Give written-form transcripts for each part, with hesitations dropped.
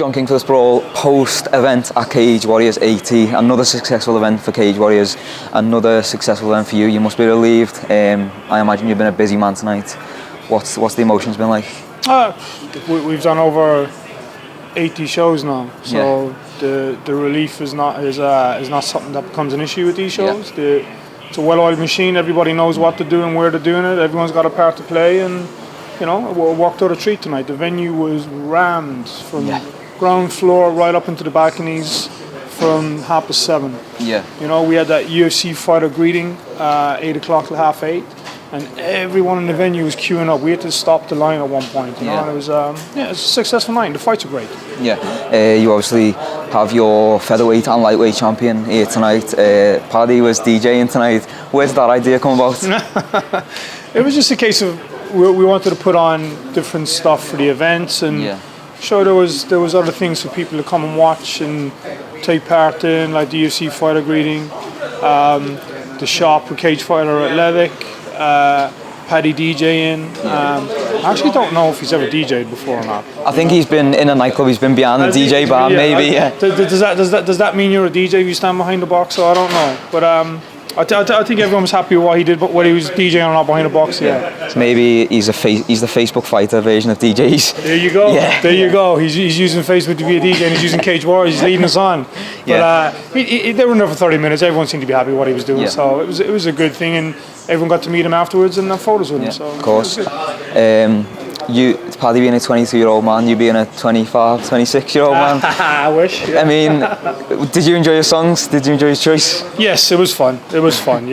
John King for the Sprawl post-event at Cage Warriors 80. Another successful event for Cage Warriors, another successful event for you. You must be relieved. I imagine you've been a busy man tonight. What's the emotions been like? We've done over 80 shows now, so the relief is not something that becomes an issue with these shows. It's a well-oiled machine. Everybody knows what to do and where they're doing it. Everyone's got a part to play, and we walked out a treat tonight. The venue was rammed from ground floor right up into the balconies from 7:30. Yeah. We had that UFC fighter greeting 8 o'clock till 8:30. And everyone in the venue was queuing up. We had to stop the line at one point, and it was a successful night. The fights were great. Yeah, you obviously have your featherweight and lightweight champion here tonight. Paddy was DJing tonight. Where did that idea come about? It was just a case of we wanted to put on different stuff for the events, and sure there was other things for people to come and watch and take part in, like the UFC fighter greeting, the shop with Cage Fighter at Levick. Paddy DJing. I actually don't know if he's ever DJ'd before or not. I think he's been in a nightclub. He's been behind the DJ bar, maybe. Does that mean you're a DJ if you stand behind the box? So I don't know, but I think everyone was happy with what he did, but when he was DJing or not behind the box. So maybe he's the Facebook fighter version of DJs. There you go. There you go. He's using Facebook to be a DJ, and he's using Cage Warriors. He's leading us on. But they were in there for 30 minutes. Everyone seemed to be happy with what he was doing. So it was a good thing, and everyone got to meet him afterwards and have photos with him. So of course. Paddy being a 22-year-old man, you being a 25, 26-year-old man. I wish. I mean, did you enjoy your songs? Did you enjoy his choice? Yes, it was fun. There was on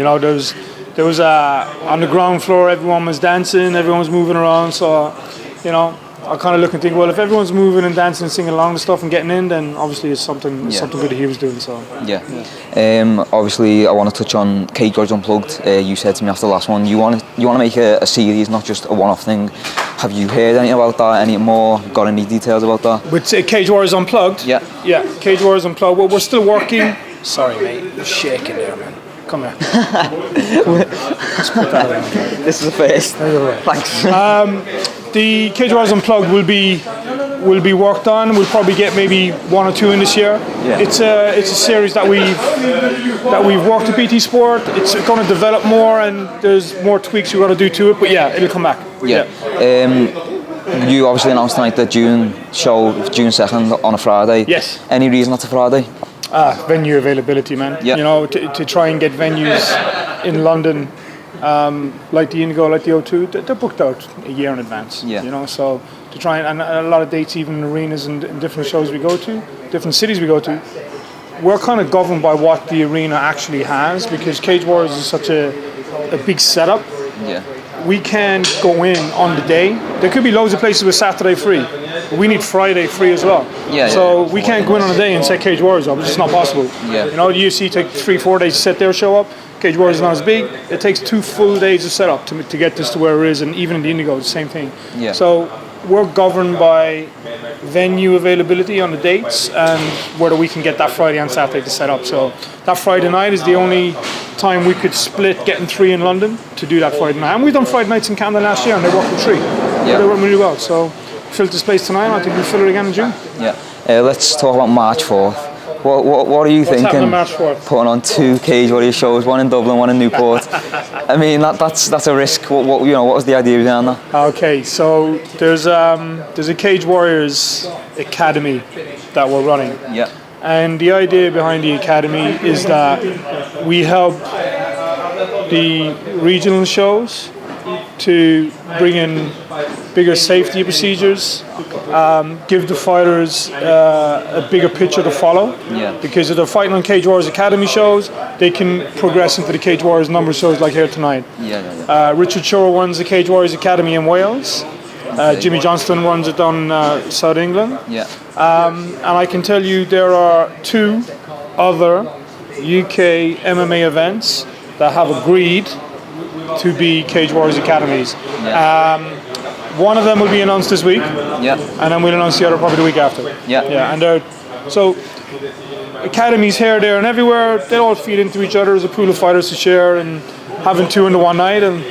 the ground floor, everyone was dancing, everyone was moving around. So, I kind of look and think, well, if everyone's moving and dancing and singing along and stuff and getting in, then obviously it's something good that he was doing. So obviously I want to touch on Cage Warriors Unplugged. You said to me after the last one, you want to make a series, not just a one-off thing. Have you heard anything about that? Any more? Got any details about that? With Cage Warriors Unplugged? Yeah, Cage Warriors Unplugged. Well, we're still working. Sorry, mate, you're shaking there, man. Come here. Let's put that around. This is the first. Thanks. The Cage Warriors Unplugged will be worked on. We'll probably get maybe 1 or 2 in this year. It's a series that we've worked at BT Sport. It's going to develop more, and there's more tweaks we've got to do to it. But it'll come back. You obviously announced tonight the June 2nd on a Friday. Yes. Any reason that's a Friday? Venue availability, man. To try and get venues in London. Like the Indigo, like the O2, they're booked out a year in advance. So to try and a lot of dates, even in arenas and different shows we go to, different cities we go to, we're kind of governed by what the arena actually has, because Cage Warriors is such a big setup. We can't go in on the day. There could be loads of places with Saturday free, but we need Friday free as well. So we can't go in on a day and set Cage Warriors up. It's just not possible. The UFC take 3-4 days to set their show up. Cage Warriors is not as big. It takes 2 full days of setup to get this to where it is, and even in the Indigo, it's the same thing. So we're governed by venue availability on the dates and whether we can get that Friday and Saturday to set up. So that Friday night is the only time we could split getting 3 in London to do that Friday night. And we've done Friday nights in Camden last year, and they worked with 3. They worked really well. So filled this place tonight, and I think we'll fill it again in June. Let's talk about March 4th. What are you thinking? Putting on 2 Cage Warriors shows, one in Dublin, one in Newport. I mean, that's a risk. What was the idea behind that? Okay, so there's a Cage Warriors Academy that we're running. And the idea behind the academy is that we help the regional shows to bring in bigger safety procedures, give the fighters a bigger picture to follow. Because if they're fighting on Cage Warriors Academy shows, they can progress into the Cage Warriors number shows like here tonight. Richard Shore runs the Cage Warriors Academy in Wales. Jimmy Johnston runs it down South England. And I can tell you there are 2 other UK MMA events that have agreed to be Cage Warriors Academies. One of them will be announced this week, and then we'll announce the other probably the week after. And so academies here, there, and everywhere, they all feed into each other as a pool of fighters to share, and having 2 in the one night, and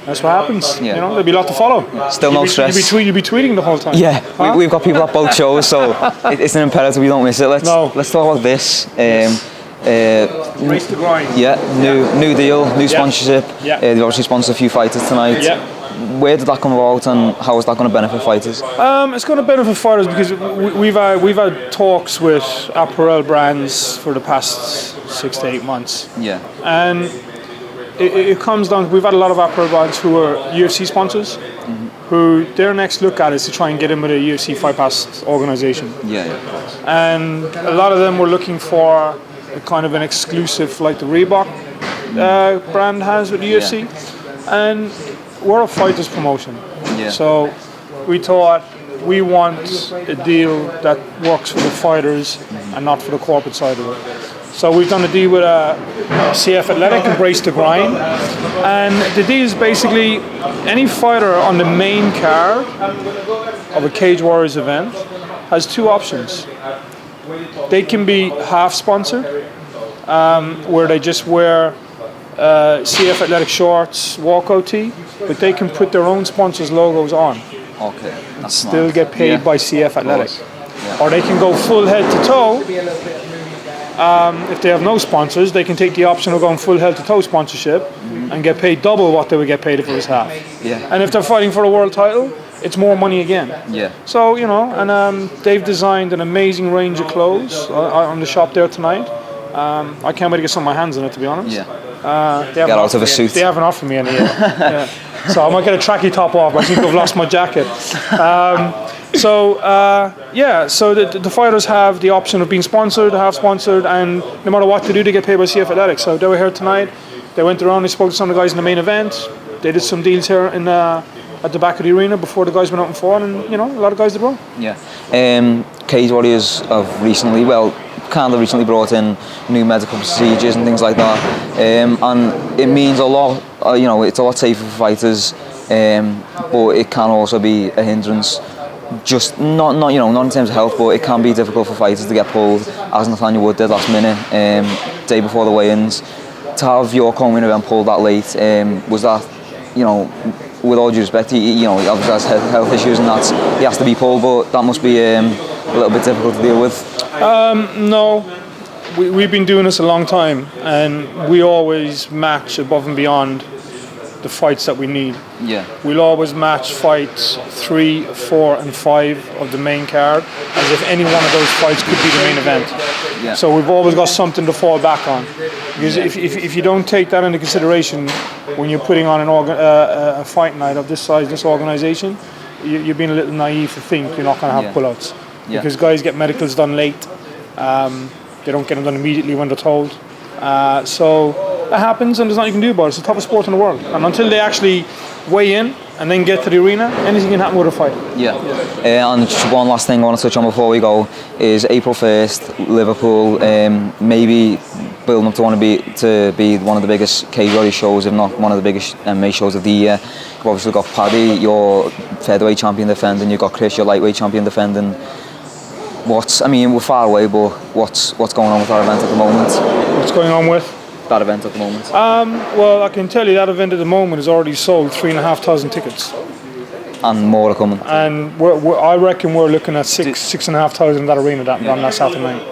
That's what happens. Yeah. You know, there'll be a lot to follow. Still no stress. You'll be tweeting the whole time. Yeah, we've got people at both shows, so it's an imperative we don't miss it. Let's talk about this. Race to grind. Yeah, new deal, new sponsorship. Yeah. They've obviously sponsored a few fighters tonight. Yeah. Where did that come about, and how is that going to benefit fighters? It's going to benefit fighters because we've had talks with apparel brands for the past 6 to 8 months. Yeah. And it comes down. We've had a lot of apparel brands who are UFC sponsors, who their next look at is to try and get in with a UFC Fight Pass organisation. Yeah. And a lot of them were looking for a kind of an exclusive, like the Reebok brand has with the UFC, and we're a fighters promotion. Yeah. So we thought we want a deal that works for the fighters and not for the corporate side of it. So we've done a deal with CF Athletic, Embrace the Grind, and the deal is basically any fighter on the main card of a Cage Warriors event has 2 options. They can be half sponsored, where they just wear CF Athletic shorts, walkout tee, but they can put their own sponsors' logos on. Okay. That's Still smart. get paid by CF Athletic. Yeah. Or they can go full head to toe. If they have no sponsors, they can take the option of going full head to toe sponsorship and get paid double what they would get paid if it was half. Yeah. And if they're fighting for a world title, it's more money again. Yeah. So, you know, and they've designed an amazing range of clothes on the shop there tonight. I can't wait to get some of my hands on it, to be honest. Yeah. Get out of a suit. They haven't offered me any yet. Yeah. So I might get a tracky top off, but I think I've lost my jacket. So the fighters have the option of being sponsored, half sponsored, and no matter what they do, they get paid by CF Athletics. So they were here tonight. They went around, they spoke to some of the guys in the main event. They did some deals here at the back of the arena before the guys went out and fought, and you know, a lot of guys did well. Yeah. Cage Warriors have recently brought in new medical procedures and things like that, and it means a lot. You know, it's a lot safer for fighters, but it can also be a hindrance. Just not in terms of health, but it can be difficult for fighters to get pulled, as Nathaniel Wood did last minute, day before the weigh-ins. To have your co-main event pulled that late, was that, you know, with all due respect, he obviously has health issues and he has to be pulled, but that must be a little bit difficult to deal with. No, we've been doing this a long time, and we always match above and beyond the fights that we need. Yeah. We'll always match fights 3, 4, and 5 of the main card, as if any one of those fights could be the main event. Yeah. So we've always got something to fall back on. Because if you don't take that into consideration when you're putting on a fight night of this size, this organisation, you're being a little naive to think you're not going to have pullouts. Yeah. Because guys get medicals done late. They don't get them done immediately when they're told. So that happens, and there's nothing you can do about it. It's the toughest sport in the world. And until they actually weigh in and then get to the arena, anything can happen with a fight. Yeah. And just one last thing I want to touch on before we go is April 1st, Liverpool, maybe building up to be one of the biggest Cage Warriors shows, if not one of the biggest MMA shows of the year. You've obviously got Paddy, your featherweight champion defending, you've got Chris, your lightweight champion defending. We're far away, but what's going on with that event at the moment? What's going on with that event at the moment? Well, I can tell you that event at the moment has already sold 3,500 tickets. And more are coming. And I reckon we're looking at 6,500 in that arena on that Saturday night.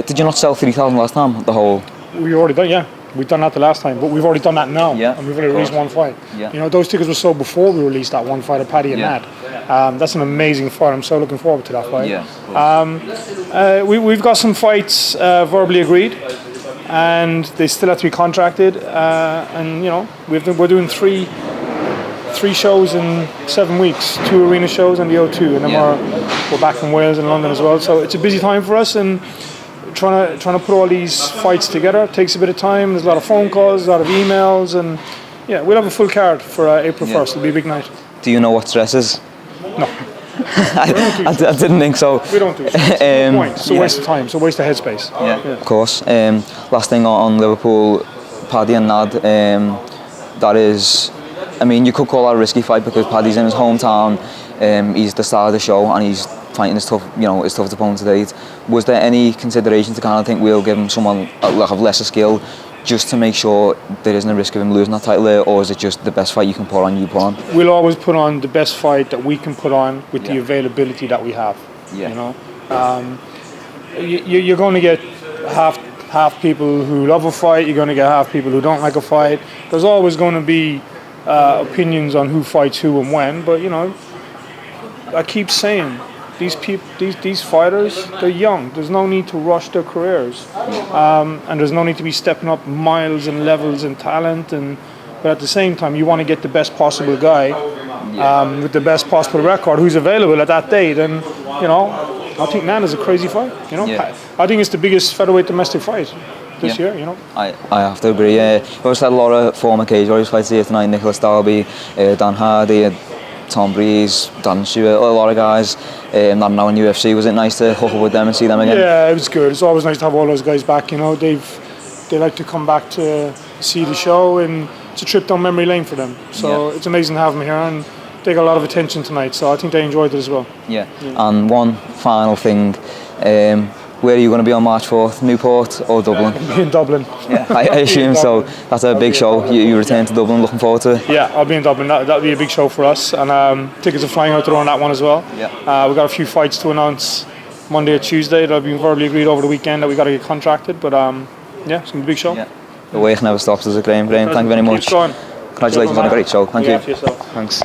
Did you not sell 3,000 last time? The whole? We already done, yeah. We've done that the last time, but we've already done that now. Yeah, and we've already released one fight. Yeah. You know, those tickets were sold before we released that one fight of Paddy and Matt. That's an amazing fight. I'm so looking forward to that fight. Yeah. We've got some fights verbally agreed, and they still have to be contracted. And you know, we're doing three shows in 7 weeks, 2 arena shows and the O2, and then we're back in Wales and London as well. So it's a busy time for us, and trying to put all these fights together. It takes a bit of time. There's a lot of phone calls, a lot of emails, and yeah, we'll have a full card for April 1st. It'll be a big night. Do you know what stress is? No. I didn't think so. We don't do it. It's no point. It's a waste of time. It's a waste of headspace. Yeah. Of course. Last thing on Liverpool, Paddy and Nad. That is, you could call that a risky fight because Paddy's in his hometown. He's the star of the show, and he's fighting his toughest opponent to date. Was there any consideration to kind of think we'll give him someone of lesser skill just to make sure there isn't a risk of him losing that title there, or is it just the best fight you can put on, you put on? We'll always put on the best fight that we can put on with the availability that we have. You know, you're going to get half people who love a fight. You're going to get half people who don't like a fight. There's always going to be opinions on who fights who and when. But you know, I keep saying, these fighters, they're young. There's no need to rush their careers, and there's no need to be stepping up miles and levels and talent. But at the same time, you want to get the best possible guy with the best possible record who's available at that date. And you know, I think Nana's a crazy fight. You know, I think it's the biggest featherweight domestic fight this year. You know, I have to agree. We've also had a lot of former Cage Warriors fights here tonight. Nicholas Dalby, Dan Hardy, Tom Breeze, Dan Stewart, a lot of guys that are now in UFC. Was it nice to hook up with them and see them again? Yeah, it was good. It's always nice to have all those guys back. You know, they like to come back to see the show, and it's a trip down memory lane for them. So it's amazing to have them here, and they got a lot of attention tonight. So I think they enjoyed it as well. Yeah. And one final thing. Where are you going to be on March 4th? Newport or Dublin? In Dublin. Yeah, I assume so. That's a big show. You return to Dublin, looking forward to it? Yeah, I'll be in Dublin. That'll be a big show for us. And tickets are flying out the door on that one as well. Yeah. We've got a few fights to announce Monday or Tuesday. That'll be verbally agreed over the weekend that we got to get contracted. But yeah, it's going to be a big show. Yeah. The work never stops, does it, Graham? Thank you very much. Keep going. Congratulations on a great show. Thank you. Yourself. Thanks.